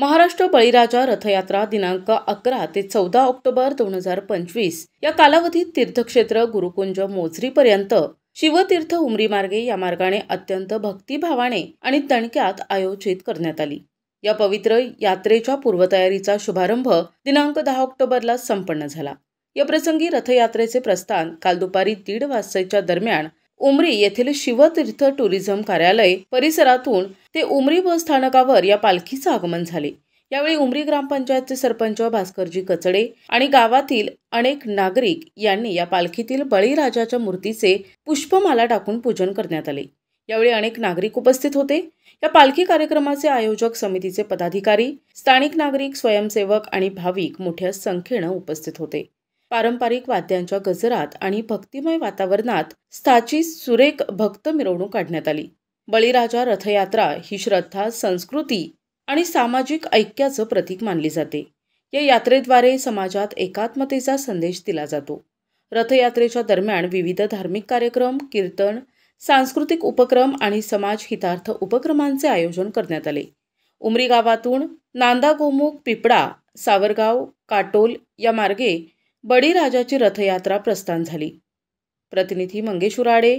महाराष्ट्र बळीराजा रथयात्रा दिनांक 11 ते 14 ऑक्टोबर 2025 या कालावधीत तीर्थक्षेत्र गुरुकुंज मोझरीपर्यंत शिवतीर्थ उमरी मार्गे या मार्गाने अत्यंत भक्तिभावाने आणि दणक्यात आयोजित करण्यात आली। या पवित्र यात्रेच्या पूर्वतयारीचा शुभारंभ दिनांक 10 ऑक्टोबरला संपन्न झाला। या प्रसंगी रथयात्रेचे प्रस्थान काल दुपारी 1:30 वाजताच्या दरम्यान उमरी येथील शिवतीर्थ टुरिझम कार्यालय परिसरातून ते उमरी बस स्थानकावर या पालखीचे आगमन झाले। यावेळी उमरी ग्रामपंचायतचे सरपंच भास्करजी कचडे आणि गावातील अनेक नागरिक यांनी या पालखीतील बळीराजाच्या मूर्तीचे पुष्पमाला टाकून पूजन करण्यात आले। यावेळी अनेक नागरिक उपस्थित होते। या पालखी कार्यक्रमाचे आयोजक समितीचे पदाधिकारी, स्थानिक नागरिक, स्वयंसेवक आणि भाविक मोठ्या संख्येने उपस्थित होते। पारंपरिक वाद्यांच्या गजरात आणि भक्तिमय वातावरणात स्थाची सुरेख भक्त मिरवणूक काढण्यात आली। बळीराजा रथयात्रा ही श्रद्धा, संस्कृती आणि सामाजिक ऐक्याचं प्रतीक मानली जाते। या यात्रेद्वारे समाजात एकात्मतेचा संदेश दिला जातो। रथयात्रेच्या दरम्यान विविध धार्मिक कार्यक्रम, कीर्तन, सांस्कृतिक उपक्रम आणि समाज हितार्थ उपक्रमांचे आयोजन करण्यात आले। उमरी गावातून नांदा गोमुख, पिपळा, सावरगाव, काटोल या मार्गे बळीराजाची रथयात्रा प्रस्थान झाली। प्रतिनिधी मंगेश उराडे,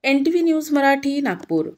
NTV न्यूज मराठी, नागपूर।